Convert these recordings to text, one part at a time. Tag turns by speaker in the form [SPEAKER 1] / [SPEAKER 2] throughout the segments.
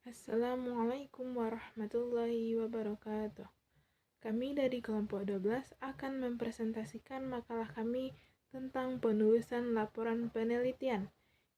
[SPEAKER 1] Assalamualaikum warahmatullahi wabarakatuh. Kami dari kelompok 12 akan mempresentasikan makalah kami tentang penulisan laporan penelitian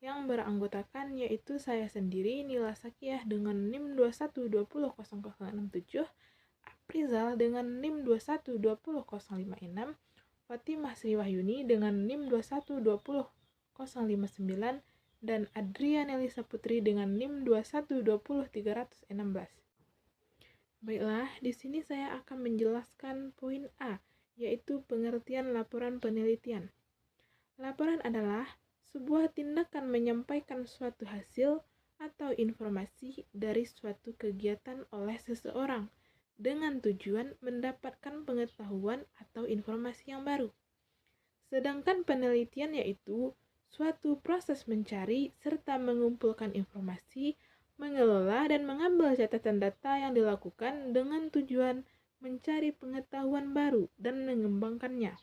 [SPEAKER 1] yang beranggotakan yaitu saya sendiri Nila Sakiyah dengan NIM 21200067, Aprizal dengan NIM 21200056, Fatimah Sri Wahyuni dengan NIM 2120059, dan Adrian Elisa Putri dengan NIM 2120316. Baiklah, di sini saya akan menjelaskan poin A, yaitu pengertian laporan penelitian. Laporan adalah sebuah tindakan menyampaikan suatu hasil atau informasi dari suatu kegiatan oleh seseorang dengan tujuan mendapatkan pengetahuan atau informasi yang baru. Sedangkan penelitian yaitu suatu proses mencari serta mengumpulkan informasi, mengelola dan mengambil catatan data yang dilakukan dengan tujuan mencari pengetahuan baru dan mengembangkannya.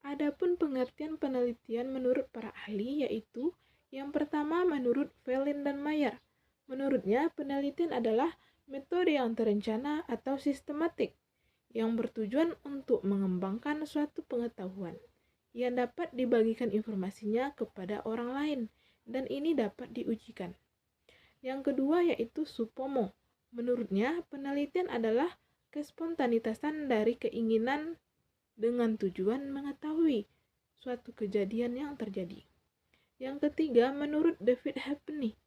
[SPEAKER 1] Adapun pengertian penelitian menurut para ahli yaitu yang pertama menurut Velin dan Mayer. Menurutnya, penelitian adalah metode yang terencana atau sistematik yang bertujuan untuk mengembangkan suatu pengetahuan yang dapat dibagikan informasinya kepada orang lain dan ini dapat diujikan. Yang kedua yaitu Supomo. Menurutnya, penelitian adalah kespontanitasan dari keinginan dengan tujuan mengetahui suatu kejadian yang terjadi. Yang ketiga, menurut David Happeny.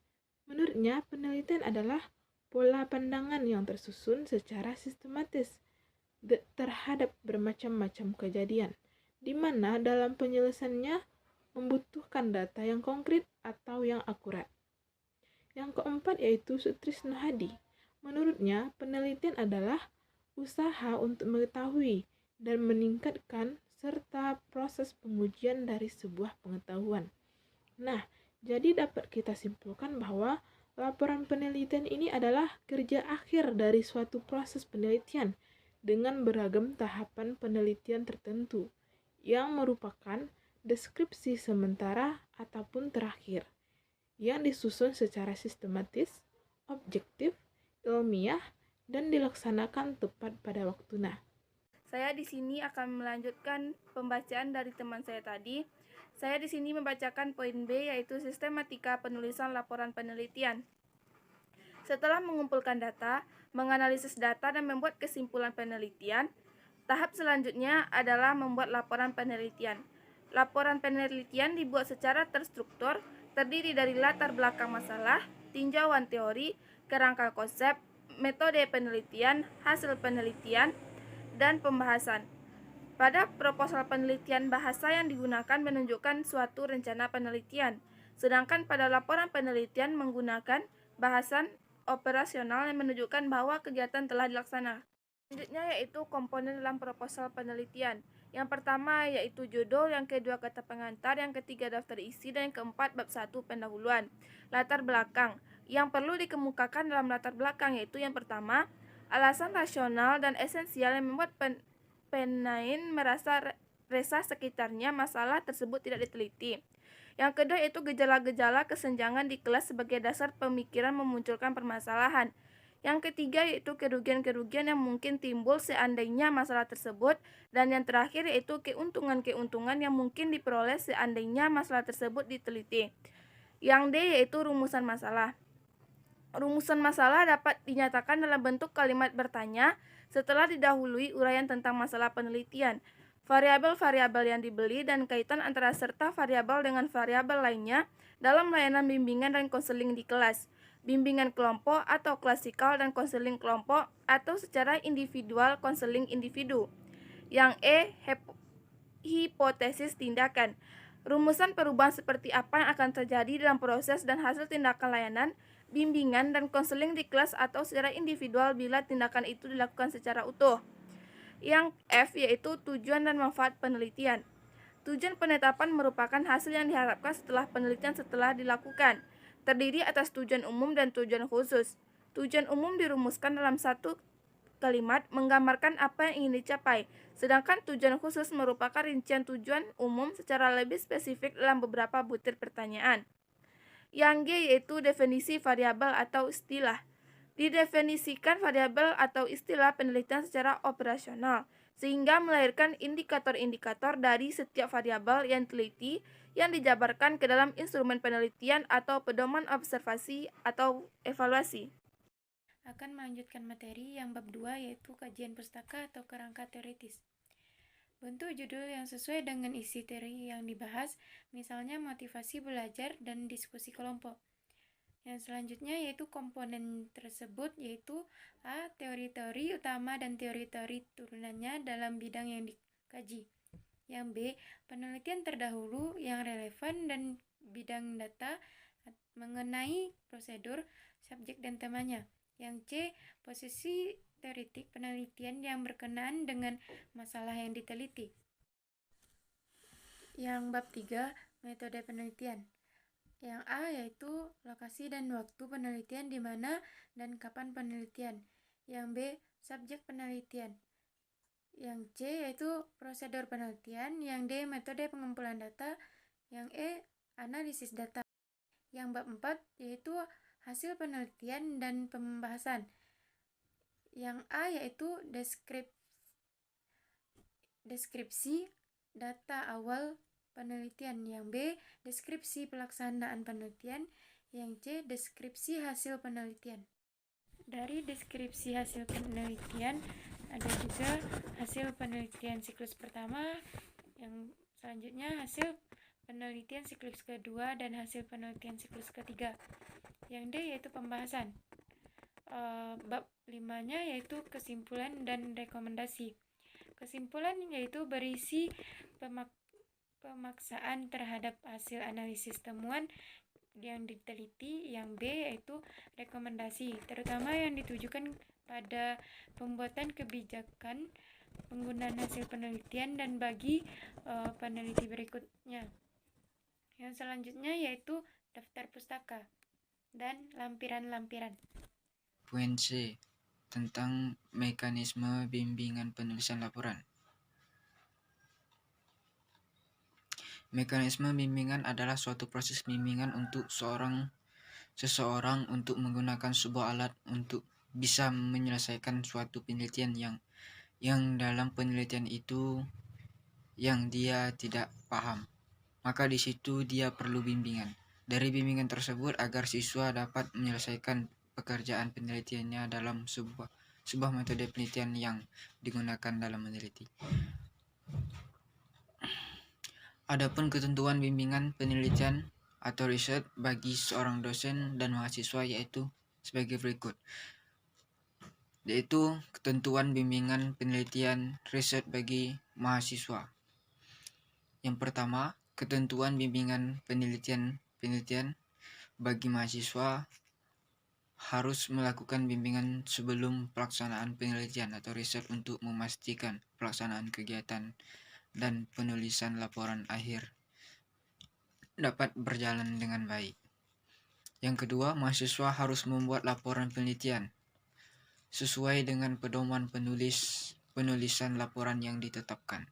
[SPEAKER 1] Menurutnya, penelitian adalah pola pandangan yang tersusun secara sistematis terhadap bermacam-macam kejadian, di mana dalam penyelesaiannya membutuhkan data yang konkret atau yang akurat. Yang keempat yaitu Sutrisno Hadi. Menurutnya, penelitian adalah usaha untuk mengetahui dan meningkatkan serta proses pengujian dari sebuah pengetahuan. Nah, jadi dapat kita simpulkan bahwa laporan penelitian ini adalah kerja akhir dari suatu proses penelitian dengan beragam tahapan penelitian tertentu yang merupakan deskripsi sementara ataupun terakhir yang disusun secara sistematis, objektif, ilmiah, dan dilaksanakan tepat pada waktunya.
[SPEAKER 2] Saya di sini akan melanjutkan pembacaan dari teman saya tadi. Saya di sini membacakan poin B, yaitu sistematika penulisan laporan penelitian. Setelah mengumpulkan data, menganalisis data dan membuat kesimpulan penelitian, tahap selanjutnya adalah membuat laporan penelitian. Laporan penelitian dibuat secara terstruktur, terdiri dari latar belakang masalah, tinjauan teori, kerangka konsep, metode penelitian, hasil penelitian, dan pembahasan. Pada proposal penelitian, bahasa yang digunakan menunjukkan suatu rencana penelitian, sedangkan pada laporan penelitian menggunakan bahasan operasional yang menunjukkan bahwa kegiatan telah dilaksanakan. Selanjutnya yaitu komponen dalam proposal penelitian. Yang pertama yaitu judul, yang kedua kata pengantar, yang ketiga daftar isi, dan yang keempat bab 1 pendahuluan. Latar belakang. Yang perlu dikemukakan dalam latar belakang yaitu yang pertama, alasan rasional dan esensial yang membuat penain merasa resah sekitarnya masalah tersebut tidak diteliti. Yang kedua yaitu gejala-gejala kesenjangan di kelas sebagai dasar pemikiran memunculkan permasalahan. Yang ketiga yaitu kerugian-kerugian yang mungkin timbul seandainya masalah tersebut. Dan yang terakhir yaitu keuntungan-keuntungan yang mungkin diperoleh seandainya masalah tersebut diteliti. Yang D yaitu rumusan masalah. Rumusan masalah dapat dinyatakan dalam bentuk kalimat bertanya setelah didahului uraian tentang masalah penelitian, variabel-variabel yang dibeli, dan kaitan antara serta variabel dengan variabel lainnya dalam layanan bimbingan dan konseling di kelas, bimbingan kelompok atau klasikal, dan konseling kelompok atau secara individual konseling individu. Yang E, hipotesis tindakan. Rumusan perubahan seperti apa yang akan terjadi dalam proses dan hasil tindakan layanan, bimbingan, dan konseling di kelas atau secara individual bila tindakan itu dilakukan secara utuh. Yang F yaitu tujuan dan manfaat penelitian. Tujuan penetapan merupakan hasil yang diharapkan setelah penelitian setelah dilakukan, terdiri atas tujuan umum dan tujuan khusus. Tujuan umum dirumuskan dalam satu kalimat menggambarkan apa yang ingin dicapai, sedangkan tujuan khusus merupakan rincian tujuan umum secara lebih spesifik dalam beberapa butir pertanyaan. Yang G yaitu definisi variabel atau istilah. Didefinisikan variabel atau istilah penelitian secara operasional, sehingga melahirkan indikator-indikator dari setiap variabel yang teliti yang dijabarkan ke dalam instrumen penelitian atau pedoman observasi atau evaluasi.
[SPEAKER 3] Akan melanjutkan materi yang bab 2 yaitu kajian pustaka atau kerangka teoritis. Bentuk judul yang sesuai dengan isi teori yang dibahas, misalnya motivasi belajar dan diskusi kelompok. Yang selanjutnya yaitu komponen tersebut yaitu A. Teori-teori utama dan teori-teori turunannya dalam bidang yang dikaji. Yang B. Penelitian terdahulu yang relevan dan bidang data mengenai prosedur, subjek dan temanya. Yang C. Posisi teoritik penelitian yang berkenaan dengan masalah yang diteliti. Yang bab 3, metode penelitian. Yang A yaitu lokasi dan waktu penelitian, di mana dan kapan penelitian. Yang B, subjek penelitian. Yang C yaitu prosedur penelitian. Yang D, metode pengumpulan data. Yang E, analisis data. Yang bab 4 yaitu hasil penelitian dan pembahasan. Yang A yaitu deskripsi data awal penelitian. Yang B, deskripsi pelaksanaan penelitian. Yang C, deskripsi hasil penelitian. Dari deskripsi hasil penelitian ada juga hasil penelitian siklus pertama, yang selanjutnya hasil penelitian siklus kedua, dan hasil penelitian siklus ketiga. Yang D yaitu pembahasan. Bab 5-nya yaitu kesimpulan dan rekomendasi. Kesimpulan yaitu berisi pemaksaan terhadap hasil analisis temuan yang diteliti. Yang B yaitu rekomendasi, terutama yang ditujukan pada pembuatan kebijakan penggunaan hasil penelitian dan bagi peneliti berikutnya. Yang selanjutnya yaitu daftar pustaka dan lampiran-lampiran.
[SPEAKER 4] Poin C. Tentang mekanisme bimbingan penulisan laporan. Mekanisme bimbingan adalah suatu proses bimbingan untuk seseorang untuk menggunakan sebuah alat untuk bisa menyelesaikan suatu penelitian yang dalam penelitian itu yang dia tidak paham. Maka di situ dia perlu bimbingan. Dari bimbingan tersebut agar siswa dapat menyelesaikan pekerjaan penelitiannya dalam sebuah metode penelitian yang digunakan dalam meneliti. Adapun ketentuan bimbingan penelitian atau riset bagi seorang dosen dan mahasiswa yaitu sebagai berikut. Yaitu ketentuan bimbingan penelitian riset bagi mahasiswa. Yang pertama, ketentuan bimbingan penelitian bagi mahasiswa harus melakukan bimbingan sebelum pelaksanaan penelitian atau riset untuk memastikan pelaksanaan kegiatan dan penulisan laporan akhir dapat berjalan dengan baik. Yang kedua, mahasiswa harus membuat laporan penelitian sesuai dengan pedoman penulisan laporan yang ditetapkan.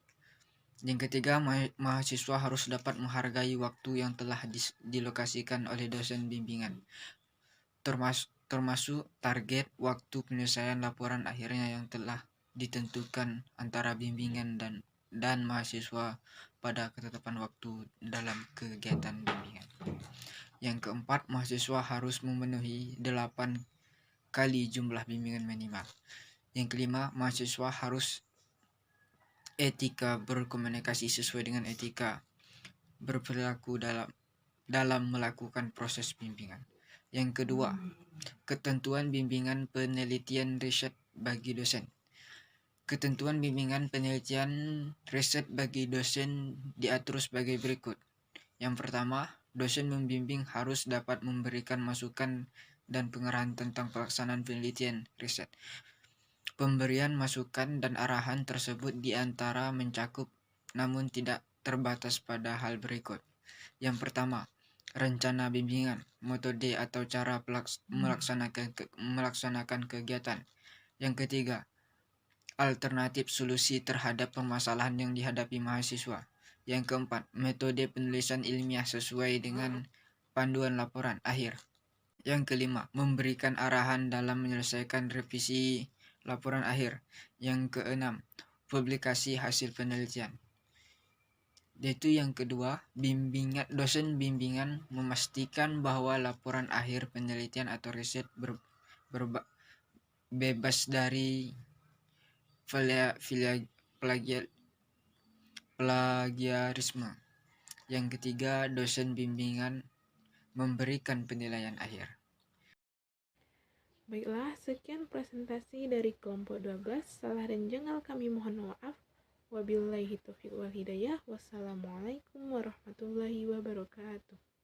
[SPEAKER 4] Yang ketiga, mahasiswa harus dapat menghargai waktu yang telah dilokasikan oleh dosen bimbingan, termasuk target waktu penyelesaian laporan akhirnya yang telah ditentukan antara bimbingan dan mahasiswa pada ketetapan waktu dalam kegiatan bimbingan. Yang keempat, mahasiswa harus memenuhi 8 kali jumlah bimbingan minimal. Yang kelima, mahasiswa harus etika berkomunikasi sesuai dengan etika berperilaku dalam melakukan proses bimbingan. Yang kedua, ketentuan bimbingan penelitian riset bagi dosen. Ketentuan bimbingan penelitian riset bagi dosen diatur sebagai berikut. Yang pertama, dosen membimbing harus dapat memberikan masukan dan pengarahan tentang pelaksanaan penelitian riset. Pemberian masukan dan arahan tersebut diantara mencakup namun tidak terbatas pada hal berikut. Yang pertama, rencana bimbingan, metode atau cara melaksanakan kegiatan. Yang ketiga, alternatif solusi terhadap permasalahan yang dihadapi mahasiswa. Yang keempat, metode penulisan ilmiah sesuai dengan panduan laporan akhir. Yang kelima, memberikan arahan dalam menyelesaikan revisi laporan akhir. Yang keenam, publikasi hasil penelitian. Yaitu yang kedua, dosen bimbingan memastikan bahwa laporan akhir penelitian atau riset bebas dari plagiarisme. Yang ketiga, dosen bimbingan memberikan penilaian akhir.
[SPEAKER 1] Baiklah, sekian presentasi dari kelompok 12. Salah dan jengkel kami mohon maaf. Wabillahi taufiq wal hidayah. Wassalamualaikum warahmatullahi wabarakatuh.